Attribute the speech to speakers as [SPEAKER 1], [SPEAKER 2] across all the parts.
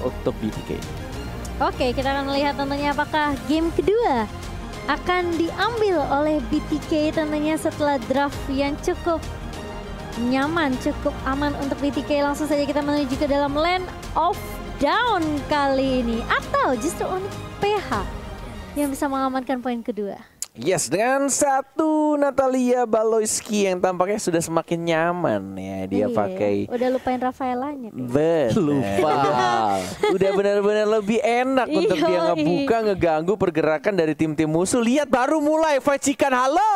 [SPEAKER 1] untuk BTK.
[SPEAKER 2] Oke, kita akan melihat tentunya apakah game kedua akan diambil oleh BTK tentunya setelah draft yang cukup nyaman, cukup aman untuk BTK. Langsung saja kita menuju ke dalam Land of Dawn kali ini. Atau justru Onyx PH yang bisa mengamankan poin kedua.
[SPEAKER 3] Yes, dengan satu Natalia Baloyski yang tampaknya sudah semakin nyaman ya dia pakai.
[SPEAKER 2] Udah lupain Rafaelanya.
[SPEAKER 3] Lupa. Udah benar-benar lebih enak untuk dia ngebuka, ngeganggu pergerakan dari tim-tim musuh. Lihat baru mulai Facikan, halo.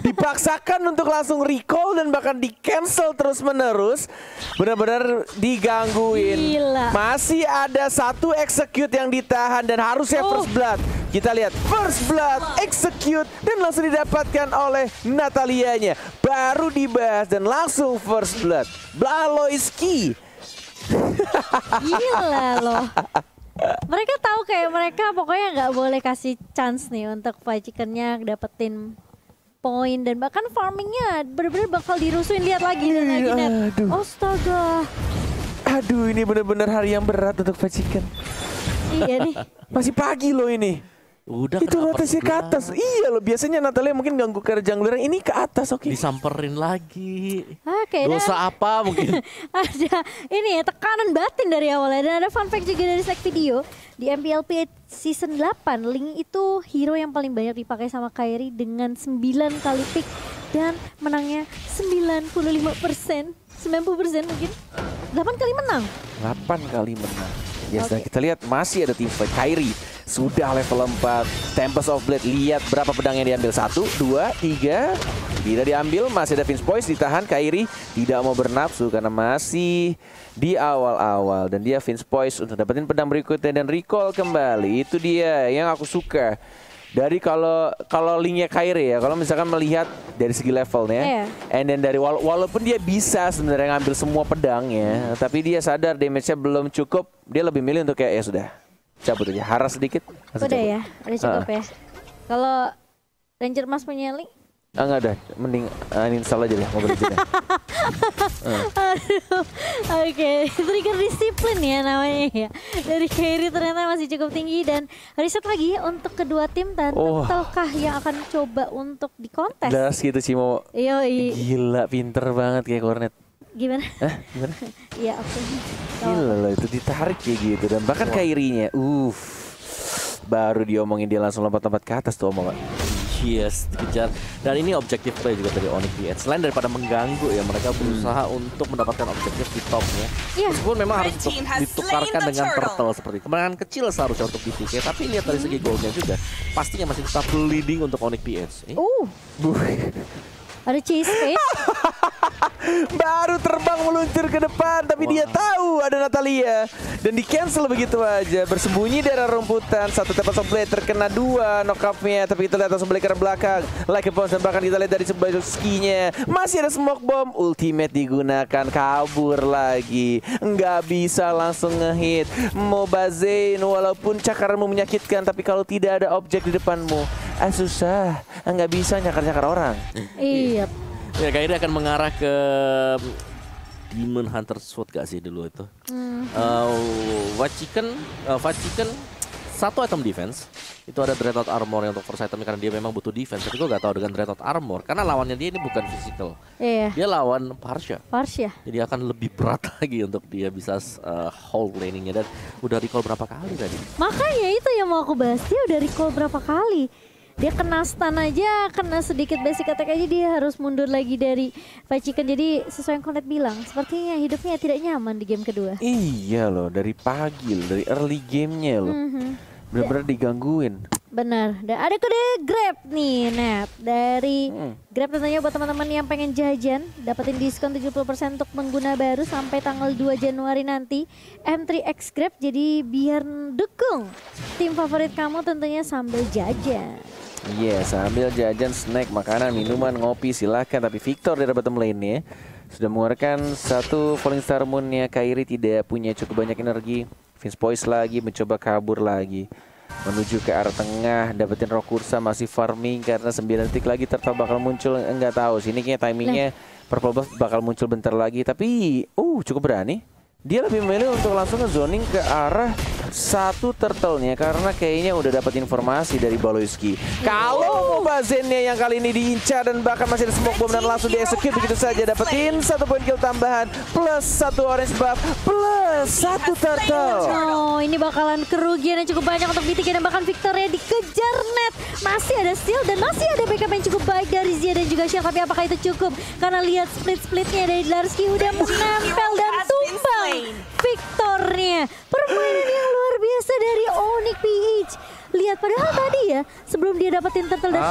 [SPEAKER 3] Dipaksakan untuk langsung recall dan bahkan di cancel terus-menerus. Benar-benar digangguin.
[SPEAKER 2] Gila.
[SPEAKER 3] Masih ada satu execute yang ditahan dan harusnya first blood. Kita lihat first blood, execute dan langsung didapatkan oleh Natalianya. Baru dibahas dan langsung first blood. Baloyski.
[SPEAKER 2] Gila loh. Mereka tahu kayak mereka pokoknya nggak boleh kasih chance nih untuk fried chickennya dapetin poin dan bahkan farmingnya bener-bener bakal dirusuhin. Lihat lagi dan lagi net. Astaga.
[SPEAKER 3] Aduh, ini bener-bener hari yang berat untuk fried chicken.
[SPEAKER 2] Iya nih.
[SPEAKER 3] Masih pagi loh ini.
[SPEAKER 1] Udah
[SPEAKER 3] itu rotasi ke atas. Iya loh, biasanya Natalia mungkin ganggu ke jungler, ini ke atas. Oke.
[SPEAKER 1] Disamperin lagi.
[SPEAKER 2] Oke.
[SPEAKER 1] Dosa apa mungkin?
[SPEAKER 2] Ada ini ya tekanan batin dari awalnya. Dan ada fun fact juga dari Slack Video. Di MPLP Season 8, Ling itu hero yang paling banyak dipakai sama Kairi dengan 9 kali pick. Dan menangnya 95%. 90% mungkin. 8 kali menang.
[SPEAKER 3] 8 kali menang. Yes, dan kita lihat masih ada tim fight. Kairi sudah level 4. Tempest of Blade, lihat berapa pedang yang diambil. 1, 2, 3. Tidak diambil, masih ada Vince Poise ditahan. Kairi tidak mau bernafsu karena masih di awal-awal. Dan dia Vince Poise untuk dapetin pedang berikutnya dan recall kembali. Itu dia yang aku suka. Dari kalau linknya Kairi ya, kalau misalkan melihat dari segi levelnya, and then dari walaupun dia bisa sebenarnya ngambil semua pedangnya, tapi dia sadar damage-nya belum cukup, dia lebih milih untuk kayak ya sudah cabut aja, haras sedikit.
[SPEAKER 2] Udah cabut. Ya, udah cukup ya. Kalau Ranger Mas punya link?
[SPEAKER 3] Enggak ada, mending uninstall aja deh Mobile Legends.
[SPEAKER 2] Aduh, oke. Trigger disiplin ya namanya ya. Dari Kairi ternyata masih cukup tinggi dan riset lagi untuk kedua tim dan Turtle yang akan coba untuk dikontes.
[SPEAKER 3] Das gitu sih mau. Gila, pinter banget kayak Cornet.
[SPEAKER 2] Gimana?
[SPEAKER 3] Gimana?
[SPEAKER 2] Iya, oke.
[SPEAKER 3] Gila loh, itu ditarik kayak gitu dan bahkan Kairinya, baru diomongin dia langsung lompat-lompat ke atas tuh omongan.
[SPEAKER 1] Yes, dikejar. Dan ini objektif play juga dari Onyx PH. Selain daripada mengganggu ya, mereka berusaha untuk mendapatkan objektif di topnya. Meskipun memang harus ditukarkan dengan turtle seperti itu. Kemenangan kecil seharusnya untuk BTK, tapi lihat dari segi goalnya juga, pastinya masih tetap leading untuk Onyx PH.
[SPEAKER 2] Ada cheese face.
[SPEAKER 3] Baru terbang meluncur ke depan, tapi dia tahu ada Natalia dan di cancel begitu aja. Bersembunyi dari rumputan, satu Tempest of Blade terkena 2 knock-up-nya, tapi kita lihat langsung balik ke belakang. Like a bounce dan bahkan kita lihat dari sebelah skinya masih ada smoke bomb, ultimate digunakan, kabur lagi, nggak bisa langsung ngehit. Mobazain walaupun cakaranmu menyakitkan, tapi kalau tidak ada objek di depanmu, susah, nggak bisa nyakar-nyakar orang.
[SPEAKER 2] Iya.
[SPEAKER 1] Ya Kairi akan mengarah ke Demon Hunter Sword gak sih dulu itu? Vacikan satu item defense. Itu ada Dreadnought Armor yang untuk first item karena dia memang butuh defense. Tapi gue gak tahu dengan Dreadnought Armor karena lawannya dia ini bukan physical. Dia lawan Parsha. Jadi akan lebih berat lagi untuk dia bisa hold laningnya. Dan udah recall berapa kali tadi?
[SPEAKER 2] Makanya itu yang mau aku bahas, dia udah recall berapa kali. Dia kena stun aja, kena sedikit basic attack aja dia harus mundur lagi dari Vacikan. Jadi sesuai yang Cornet bilang, sepertinya hidupnya tidak nyaman di game kedua.
[SPEAKER 3] Iya loh, dari pagi loh, dari early gamenya loh. Benar-benar digangguin.
[SPEAKER 2] Benar. Dan ada kode Grab nih, Nat. Dari Grab tentunya buat teman-teman yang pengen jajan, dapetin diskon 70% untuk pengguna baru sampai tanggal 2 Januari nanti. M3X Grab, jadi biar dukung tim favorit kamu tentunya sambil jajan.
[SPEAKER 3] Sambil jajan, snack, makanan, minuman, ngopi silahkan. Tapi Victor dari bottom lane-nya sudah mengeluarkan satu Falling Star Moon-nya. Kairi tidak punya cukup banyak energi. Vince Poise lagi mencoba kabur lagi menuju ke arah tengah, dapetin Rock Ursa, masih farming karena 9 detik lagi Turtle bakal muncul. Enggak tahu sini kayaknya timingnya Purple Buff bakal muncul bentar lagi, tapi cukup berani dia lebih memilih untuk langsung nge-zoning ke arah satu turtle-nya karena kayaknya udah dapat informasi dari Baloyski. Kalau Moba Zen-nya yang kali ini diincar dan bahkan masih ada smoke bomb dan langsung di-execute begitu saja, dapetin 1 poin kill tambahan plus 1 orange buff plus 1 turtle.
[SPEAKER 2] Oh, ini bakalan kerugian yang cukup banyak untuk BTK dan bahkan Victoria dikejar net. Masih ada steal dan masih ada backup yang cukup baik dari Zia dan juga Shell, tapi apakah itu cukup? Karena lihat split-splitnya dari Larski udah menempel dan tumbang Victornya. Permainan yang luar biasa dari Onyx PH. Lihat padahal tadi ya sebelum dia dapetin turtle dan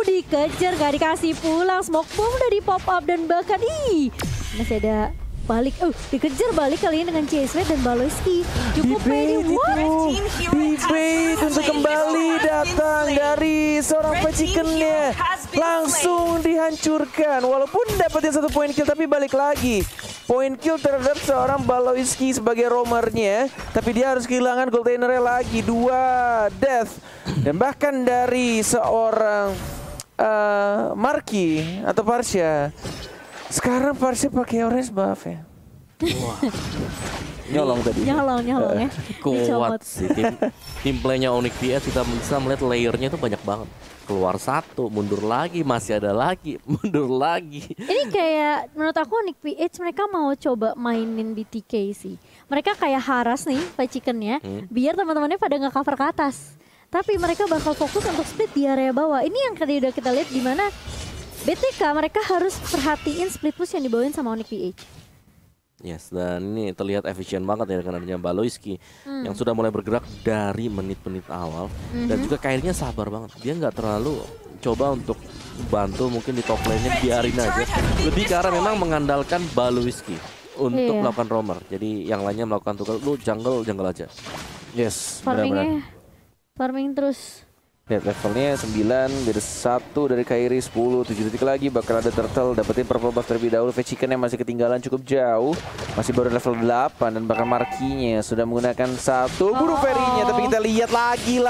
[SPEAKER 2] dikejar gak dikasih pulang, smoke bomb udah di pop up dan bahkan masih ada balik, dikejar balik kali ini dengan Chase dan Baloyski. Cukup pede,
[SPEAKER 3] debate untuk kembali datang dari seorang Chicken-nya. Langsung dihancurkan, walaupun dapetin 1 poin kill tapi balik lagi. Poin kill terhadap seorang Baloyski sebagai roamernya, tapi dia harus kehilangan goldainernya lagi, 2 death. Dan bahkan dari seorang Marky atau Parsha. Sekarang Parsha pakai orange buff ya. Wah. Nyolong tadi.
[SPEAKER 2] Nyolong ya.
[SPEAKER 1] Kuat sih tim playnya Onyx PH, kita bisa melihat layernya itu banyak banget. Keluar 1, mundur lagi, masih ada lagi, mundur lagi.
[SPEAKER 2] Ini kayak menurut aku Onyx PH mereka mau coba mainin BTK sih. Mereka kayak haras nih Chicken-nya biar teman-temannya pada nge-cover ke atas. Tapi mereka bakal fokus untuk split di area bawah. Ini yang tadi udah kita lihat di mana BTK mereka harus perhatiin split push yang dibawain sama Onyx PH.
[SPEAKER 1] Yes, dan ini terlihat efisien banget ya dengan adanya Baloyski yang sudah mulai bergerak dari menit-menit awal. Dan juga Kairinya sabar banget, dia nggak terlalu coba untuk bantu mungkin di top lane-nya, biarin aja. Lebih karena memang mengandalkan Baloyski untuk melakukan roamer. Jadi yang lainnya melakukan tugas, lu jungle aja.
[SPEAKER 3] Yes,
[SPEAKER 2] Farming terus.
[SPEAKER 3] Lihat levelnya 9, beda 1 dari Kairi, 10, 7 detik lagi bakal ada turtle, dapetin purple buff terlebih dahulu. Chicken yang masih ketinggalan cukup jauh, masih baru level 8 dan bahkan Markinya sudah menggunakan 1 buru fairy-nya. Tapi kita lihat lagi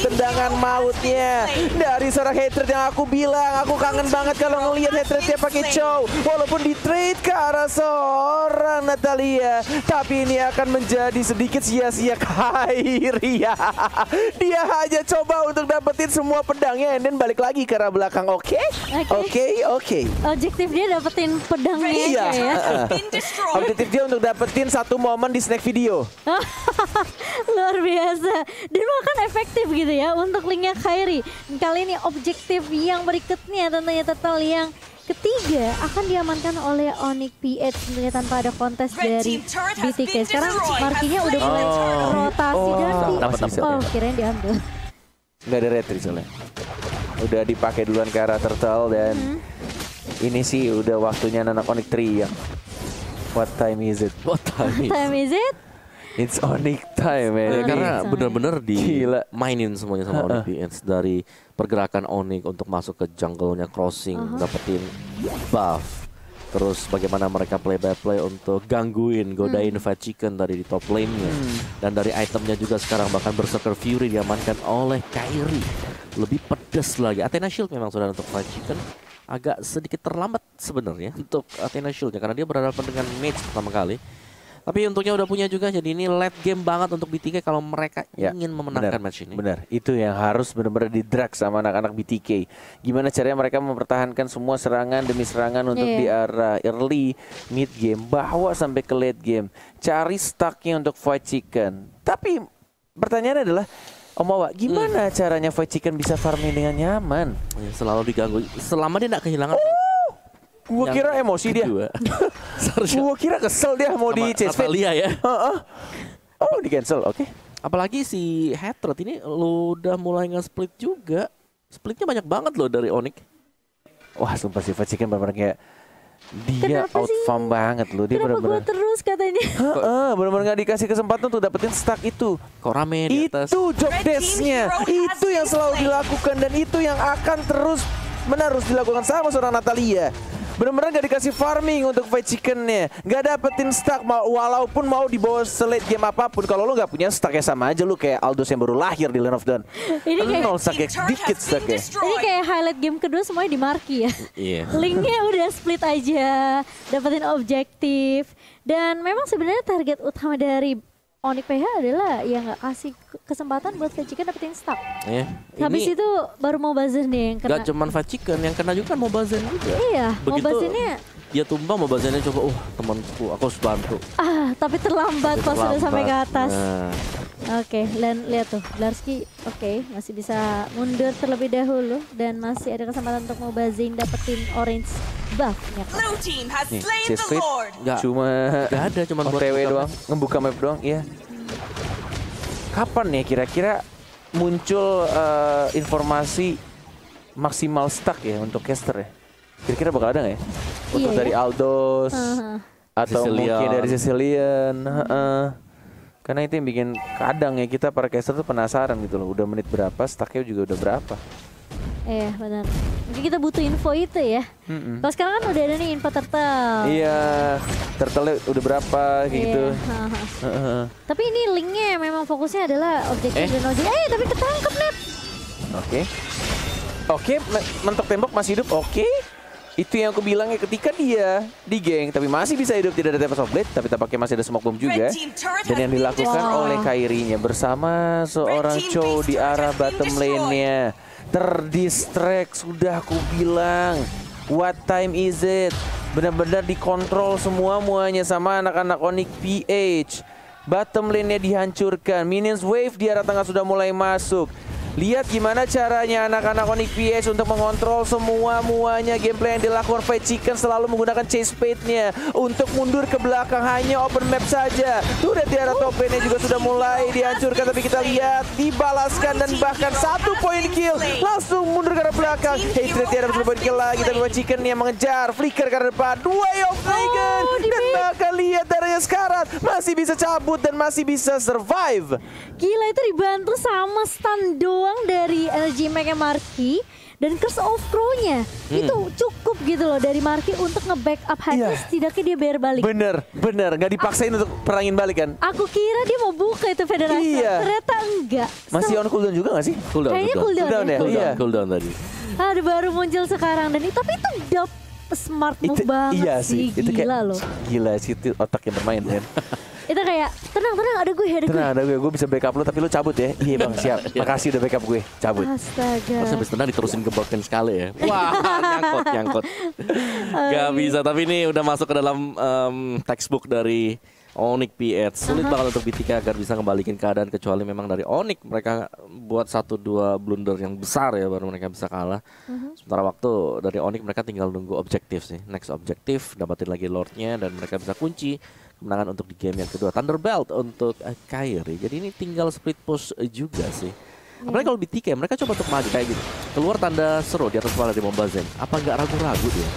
[SPEAKER 3] tendangan mautnya dari seorang hatred yang aku bilang aku kangen banget kalau ngelihat hatrednya pakai Chow. Walaupun di trade ke arah seorang Natalia, tapi ini akan menjadi sedikit sia-sia Kairi ya. Dia hanya coba untuk dapetin semua pedangnya dan balik lagi ke arah belakang. Oke.
[SPEAKER 2] Objektif dia dapetin pedangnya
[SPEAKER 3] ya.
[SPEAKER 2] Objektif
[SPEAKER 3] dia untuk dapetin 1 momen di snack video.
[SPEAKER 2] Luar biasa. Dan bahkan efektif gitu ya untuk linknya Kairi. Kali ini objektif yang berikutnya tentunya total yang ketiga akan diamankan oleh Onyx PH tentunya tanpa ada kontes dari BTK. Sekarang Markinya udah mulai rotasi dan kirain diambil.
[SPEAKER 3] Nggak ada retri soalnya. Udah dipakai duluan ke arah turtle dan ini sih udah waktunya anak Onyx teriak. What time is it? It's Onyx time, man.
[SPEAKER 1] Karena benar-benar mainin semuanya sama Onyx PH, dari pergerakan Onyx untuk masuk ke jungle-nya crossing, dapetin buff. Terus bagaimana mereka play by play untuk gangguin, godain Chicken tadi di top lane-nya. Dan dari itemnya juga sekarang bahkan Berserker Fury diamankan oleh Kairi. Lebih pedas lagi. Athena Shield memang sudah untuk Chicken. Agak sedikit terlambat sebenarnya untuk Athena Shield-nya karena dia berhadapan dengan Mage pertama kali. Tapi untungnya udah punya juga, jadi ini late game banget untuk BTK kalau mereka ingin memenangkan match ini.
[SPEAKER 3] Benar, itu yang harus benar-benar di-drag sama anak-anak BTK. Gimana caranya mereka mempertahankan semua serangan demi serangan untuk di arah early, mid game, bawa sampai ke late game. Cari stucknya untuk Chicken. Tapi pertanyaannya adalah, Om Wawa, gimana caranya Chicken bisa farming dengan nyaman?
[SPEAKER 1] Selalu diganggu, selama dia tidak kehilangan.
[SPEAKER 3] Gua kira emosi dia. Gua kira kesel dia mau di chase
[SPEAKER 1] Natalia ya.
[SPEAKER 3] Oh, di cancel. Oke.
[SPEAKER 1] Apalagi si Hatred ini lu udah mulai nge-split juga. Splitnya banyak banget loh dari Onyx.
[SPEAKER 3] Wah, sumpah si Chicken benar-benar kayak dia out farm banget loh. Dia benar-benar
[SPEAKER 2] terus katanya.
[SPEAKER 3] Benar-benar nggak dikasih kesempatan untuk dapetin stack itu.
[SPEAKER 1] Kok rame di atas.
[SPEAKER 3] Itu job desk-nya. Itu yang selalu dilakukan dan itu yang akan terus menerus dilakukan sama seorang Natalia. Bener-bener gak dikasih farming untuk fight chickennya. Gak dapetin stack, walaupun mau dibawa selate game apapun. Kalau lo gak punya stack ya sama aja lu kayak Aldous yang baru lahir di Land of Dawn.
[SPEAKER 2] Ini kayak
[SPEAKER 3] nol stack, dikit stack ya.
[SPEAKER 2] Ini kayak highlight game kedua semuanya di marki ya.
[SPEAKER 1] Iya.
[SPEAKER 2] Linknya udah split aja, dapetin objektif. Dan memang sebenarnya target utama dari Onyx PH adalah ya nggak kasih kesempatan buat Fight Chicken dapetin stack.
[SPEAKER 1] Iya.
[SPEAKER 2] Habis itu baru mau buzzer nih yang kena.
[SPEAKER 1] Gak cuman Fight Chicken, yang kena juga kan mau buzzer juga.
[SPEAKER 2] Iya, mau buzzer-nya.
[SPEAKER 1] Dia tumbang mau buzzernya coba, temanku, aku harus bantu.
[SPEAKER 2] Tapi terlambat pas sudah sampai ke atas.
[SPEAKER 1] Nah.
[SPEAKER 2] Oke, dan lihat tuh, Blarski masih bisa mundur terlebih dahulu dan masih ada kesempatan untuk mau buzzing dapetin orange buff-nya.
[SPEAKER 3] Nih, Chestplate gak ada, cuma OTW doang, ngebuka map doang, iya. Kapan ya kira-kira muncul informasi maksimal stack ya untuk caster ya? Kira-kira bakal ada nggak ya? Untuk dari Aldous atau mungkin dari Sicilian. Karena itu yang bikin kadang ya kita para caster tuh penasaran gitu loh. Udah menit berapa, stacknya juga udah berapa.
[SPEAKER 2] Iya benar. Mungkin kita butuh info itu ya. Kalau sekarang kan udah ada nih info turtle.
[SPEAKER 3] Iya, turtle udah berapa kayak gitu.
[SPEAKER 2] Tapi ini linknya memang fokusnya adalah objektif dan objektif. Tapi ketangkep net.
[SPEAKER 3] Oke, mentok tembok masih hidup. Oke. Itu yang aku bilang ya, ketika dia di geng tapi masih bisa hidup, tidak ada Tempest of Blade, tapi tampaknya masih ada smoke bomb juga. Dan yang dilakukan oleh Kairi-nya bersama seorang Chow di arah bottom lane-nya. Terdistract, sudah aku bilang. What time is it? Benar-benar dikontrol semuanya sama anak-anak Onyx PH. Bottom lane-nya dihancurkan. Minions wave di arah tengah sudah mulai masuk. Lihat gimana caranya anak-anak Onyx PH untuk mengontrol semuanya. Gameplay yang dilakukan Fight Chicken selalu menggunakan chase fade-nya untuk mundur ke belakang, hanya open map saja. Tuh di arah top lane-nya juga sudah mulai dihancurkan, tapi kita lihat dibalaskan dan bahkan 1 point kill langsung mundur ke arah belakang. Hatred tiada 1 point kill lagi, tapi Fight Chicken yang mengejar flicker ke arah depan. 2 of Dragon dan bahkan lihat darahnya sekarang masih bisa cabut dan masih bisa survive.
[SPEAKER 2] Gila, itu dibantu sama stun doang dari energy Mega Marky dan Curse of Crow-nya. Itu cukup gitu loh dari Marky untuk nge-backup Hades. Setidaknya dia bayar balik.
[SPEAKER 3] Bener, nggak dipaksain untuk perangin balik kan?
[SPEAKER 2] Aku kira dia mau buka itu federasi, ternyata enggak.
[SPEAKER 3] Masih on cooldown juga nggak sih?
[SPEAKER 2] Kayaknya cooldown ya?
[SPEAKER 1] Cooldown tadi.
[SPEAKER 2] Baru muncul sekarang, dan tapi itu smart move banget sih.
[SPEAKER 3] Itu
[SPEAKER 2] gila
[SPEAKER 3] kayak,
[SPEAKER 2] loh.
[SPEAKER 3] Gila sih itu otak yang bermain kan.
[SPEAKER 2] Itu kayak tenang ada gue
[SPEAKER 3] bisa backup lu tapi lu cabut ya. Iya bang, siap. Makasih udah backup gue, cabut.
[SPEAKER 2] Astaga.
[SPEAKER 1] Terus habis tenang diterusin ke backend sekali ya. Wah, nyangkut. Gak bisa, tapi ini udah masuk ke dalam textbook dari Onyx PH. Sulit banget untuk BTK agar bisa ngembalikin keadaan, kecuali memang dari Onyx mereka buat 1-2 blunder yang besar ya baru mereka bisa kalah. Sementara waktu dari Onyx mereka tinggal nunggu objektif sih. Next objektif, dapatin lagi Lordnya dan mereka bisa kunci kemenangan untuk di game yang kedua. Thunderbelt untuk Kairi. Jadi ini tinggal split push juga sih. Apalagi kalau BTK mereka coba untuk maju kayak gitu. Keluar tanda seru di atas kepala di Mombazeng. Apa nggak ragu-ragu dia?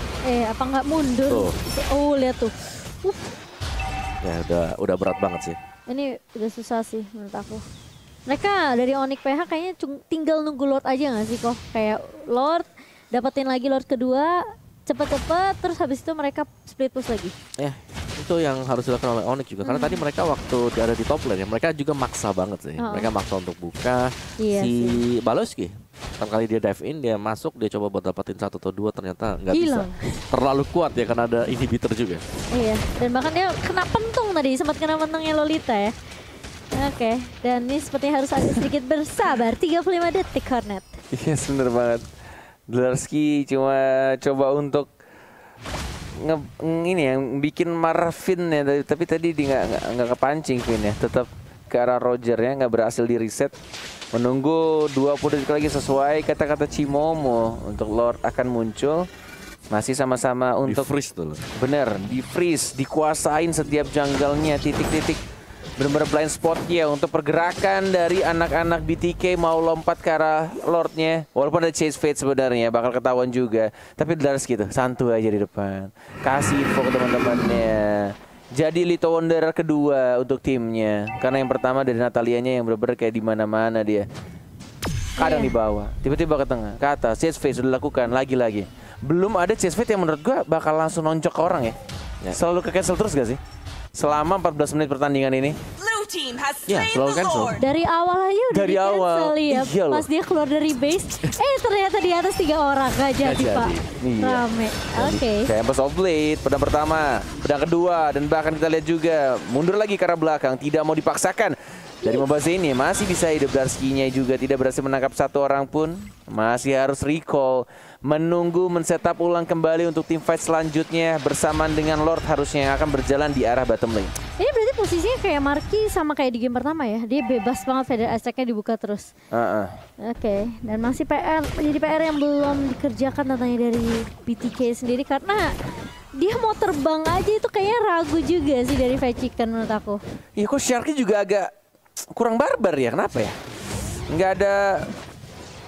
[SPEAKER 2] Apa nggak mundur? Oh lihat tuh.
[SPEAKER 1] Ya udah berat banget sih.
[SPEAKER 2] Ini udah susah sih menurut aku. Mereka dari Onyx PH kayaknya tinggal nunggu Lord aja nggak sih kok? Kayak Lord, dapetin lagi Lord kedua, cepet-cepet, terus habis itu mereka split push lagi.
[SPEAKER 1] Itu yang harus dilakukan oleh Onyx juga. Karena tadi mereka waktu ada di top lane ya, mereka juga maksa banget sih. Mereka maksa untuk buka. Si Baloski, pertama kali dia dive in, dia masuk, dia coba buat dapetin 1 atau 2, ternyata nggak bisa. Terlalu kuat ya karena ada inhibitor juga. Iya,
[SPEAKER 2] dan bahkan dia kena pentung tadi, sempat kena pentungnya Lolita ya. Oke, dan ini sepertinya harus agak sedikit bersabar. 35 detik Hornet.
[SPEAKER 3] Iya, bener banget. Blarski cuma coba untuk ini yang bikin Marvin ya, tapi tadi dia nggak kepancing Vin ya, tetap ke arah Roger ya, nggak berhasil di reset. Menunggu 20 detik lagi sesuai kata-kata Cimomo untuk Lord akan muncul. Masih sama-sama untuk
[SPEAKER 1] di freeze tuh.
[SPEAKER 3] Bener, di freeze, dikuasain setiap jungle-nya, titik-titik bener-bener blind spotnya untuk pergerakan dari anak-anak BTK mau lompat ke arah Lordnya. Walaupun ada chase fade sebenarnya bakal ketahuan juga, tapi Dars gitu santuy aja di depan, kasih info ke teman-temannya. Jadi Little Wanderer kedua untuk timnya, karena yang pertama dari Natalianya yang bener-bener kayak di mana-mana dia. Kadang di bawah, tiba-tiba ke tengah, ke atas, chase fade sudah dilakukan lagi-lagi. belum ada Chase Fate yang menurut gue bakal langsung nonjok ke orang ya. Selalu ke cancel terus gak sih? Selama 14 menit pertandingan ini.
[SPEAKER 1] Ya, selalu cancel.
[SPEAKER 2] Dari awal aja udah
[SPEAKER 3] Dari awal.
[SPEAKER 2] ya.
[SPEAKER 3] Iya
[SPEAKER 2] Pas dia keluar dari base, ternyata di atas 3 orang. Gak jadi, Pak.
[SPEAKER 3] Iya.
[SPEAKER 2] Rame. Oke.
[SPEAKER 3] Tempest of Blade, pedang pertama, pedang kedua, dan bahkan kita lihat juga mundur lagi ke arah belakang, tidak mau dipaksakan. Dari Mobase ini masih bisa hidup, Darski-nya juga tidak berhasil menangkap satu orang pun. Masih harus recall, menunggu men-setup ulang kembali untuk tim fight selanjutnya bersamaan dengan Lord harusnya yang akan berjalan di arah bottom lane.
[SPEAKER 2] Ini berarti posisinya kayak Marky sama kayak di game pertama ya. Dia bebas banget, Feather Attack-nya dibuka terus. Oke, dan masih jadi PR yang belum dikerjakan tentunya dari BTK sendiri karena dia mau terbang aja itu kayaknya ragu juga sih dari Fried Chicken menurut aku.
[SPEAKER 3] Iya, kok Sharky juga agak kurang barbar ya, kenapa ya?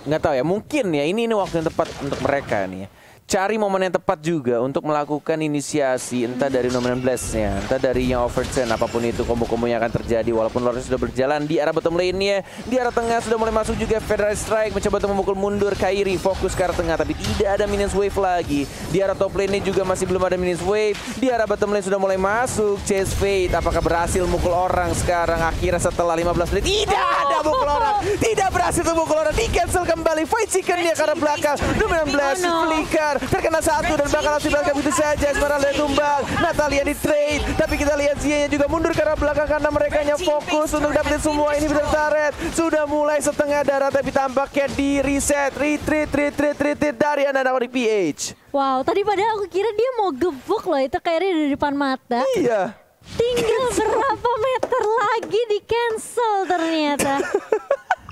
[SPEAKER 3] Nggak tahu ya, mungkin ya ini waktu yang tepat untuk mereka nih ya. Cari momen yang tepat juga untuk melakukan inisiasi, entah dari Nomen Blast-nya, entah dari yang overturn, apapun itu kombo-kombo yang akan terjadi. Walaupun Lordnya sudah berjalan di arah bottom lane-nya, di arah tengah sudah mulai masuk juga Federal Strike, mencoba untuk memukul mundur Kairi, fokus ke arah tengah, tapi tidak ada Minions Wave lagi. Di arah top lane-nya juga masih belum ada Minions Wave, di arah bottom lane sudah mulai masuk Chase Fate. Apakah berhasil mukul orang sekarang? Akhirnya setelah 15 menit, tidak ada mukul orang, tidak berhasil mukul orang, di cancel kembali. Fight Chicken-nya ke arah belakang, Nomen Blast, flicker, terkena satu dan bakal langsung belakang begitu saja. Esmeralda tumbang, Natalia di trade, tapi kita lihat Zia-nya juga mundur ke arah belakang karena mereka hanya fokus untuk dapetin semua ini. Benar turret sudah mulai setengah darah, tapi tampaknya di reset, retreat dari anak-anak di PH.
[SPEAKER 2] Wow, tadi padahal aku kira dia mau gebuk loh, itu kayaknya di depan mata.
[SPEAKER 3] Iya.
[SPEAKER 2] Tinggal berapa meter lagi di cancel ternyata.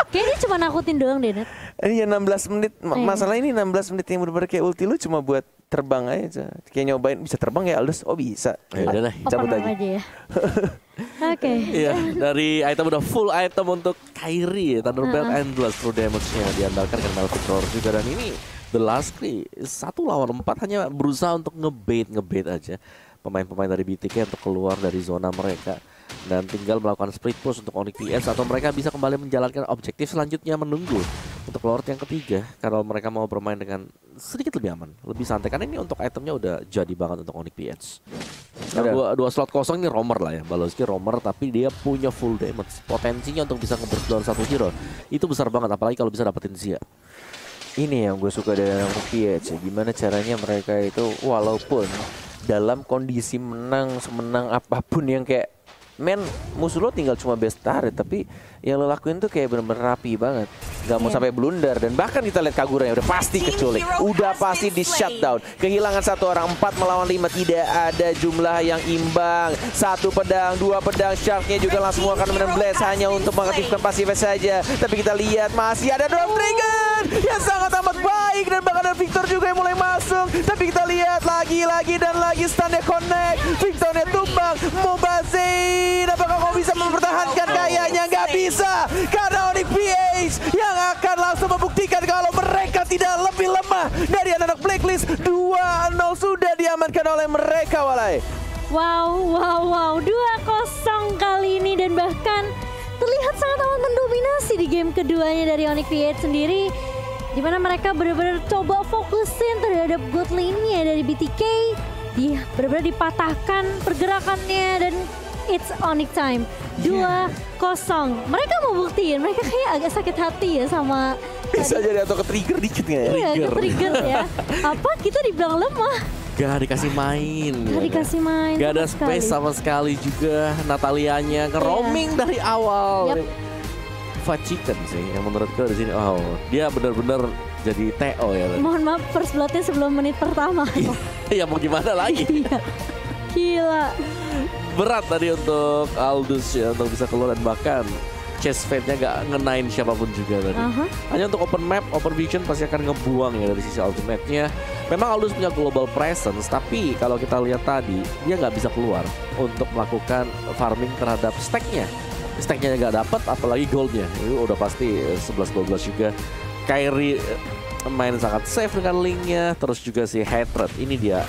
[SPEAKER 2] Kayaknya cuma nakutin doang deh, Net.
[SPEAKER 3] Ini 16 menit, masalah ini 16 menit yang bener-bener kayak ulti lu cuma buat terbang aja. Kayak nyobain, bisa terbang ya Aldous? Oh bisa.
[SPEAKER 1] Ya udah lah,
[SPEAKER 3] cabut lagi.
[SPEAKER 2] Aja ya. Oke.
[SPEAKER 1] Iya, dari item udah full item untuk Kairi, Thunderbelt Endless, true damage-nya diandalkan dengan Malphite Roar juga. Dan ini The Last Key 1 lawan 4 hanya berusaha untuk ngebait aja pemain-pemain dari BTK untuk keluar dari zona mereka. Dan tinggal melakukan split push untuk Onyx PS atau mereka bisa kembali menjalankan objektif selanjutnya, menunggu untuk Lord yang ketiga. Kalau mereka mau bermain dengan sedikit lebih aman, lebih santai, karena ini untuk itemnya udah jadi banget untuk Onyx PS. Nah, dua slot kosong ini roamer lah ya, Baloski roamer, tapi dia punya full damage. Potensinya untuk bisa nge-burst down satu hero itu besar banget, apalagi kalau bisa dapetin Zia.
[SPEAKER 3] Ini yang gue suka dari Onyx PS, gimana caranya mereka itu walaupun dalam kondisi menang semenang apapun yang kayak musuh lo tinggal cuma best turret, tapi yang lo lakuin tuh kayak bener-bener rapi banget, nggak mau sampai blunder. Dan bahkan kita lihat Kagura yang udah pasti keculik, udah pasti di shutdown, kehilangan satu orang, 4 melawan 5, tidak ada jumlah yang imbang. 1 pedang, 2 pedang, Shark-nya juga langsung akan blast hanya untuk mengaktifkan pasifnya saja. Tapi kita lihat masih ada Dwarf Dragon yang sangat amat baik, dan bahkan ada Victor juga yang mulai masuk. Tapi kita lihat lagi dan lagi stun-nya connect, Victornya tumbang. Mobase, apakah kau bisa mempertahankan? Kayaknya nggak bisa, karena Onyx PH yang akan langsung membuktikan kalau mereka tidak lebih lemah dari anak-anak Blacklist. 2-0 sudah diamankan oleh mereka, Walai.
[SPEAKER 2] Wow, 2-0 kali ini, dan bahkan terlihat sangat amat mendominasi di game keduanya dari Onyx PH sendiri, di mana mereka benar-benar coba fokusin terhadap god lane-nya dari BTK. Dia benar-benar dipatahkan pergerakannya, dan it's Onyx time. 2-0. Mereka mau buktiin, mereka kayak agak sakit hati ya sama
[SPEAKER 3] bisa jadi atau ke-trigger dikit nggak ya?
[SPEAKER 2] Iya, ke-trigger ya. Apa kita dibilang lemah?
[SPEAKER 1] Gak dikasih main.
[SPEAKER 2] Gak
[SPEAKER 1] ada space sama sekali juga. Natalianya nge-roaming dari awal. Fried Chicken sih yang menurut gue di sini. Oh, dia benar-benar jadi TO ya.
[SPEAKER 2] Mohon maaf, first blood-nya sebelum menit pertama.
[SPEAKER 1] Ya mau gimana lagi?
[SPEAKER 2] Gila.
[SPEAKER 1] Berat tadi untuk Aldous ya untuk bisa keluar, dan bahkan Chase Fate-nya gak ngenain siapapun juga tadi. Hanya untuk open map, open vision pasti akan ngebuang ya dari sisi ultimate-nya. Memang Aldous punya global presence, tapi kalau kita lihat tadi dia nggak bisa keluar untuk melakukan farming terhadap stack-nya. Stack-nya nggak dapat, apalagi gold-nya. Itu udah pasti 11-12 juga. Kairi main sangat safe dengan link-nya, terus juga si Hatred. Ini dia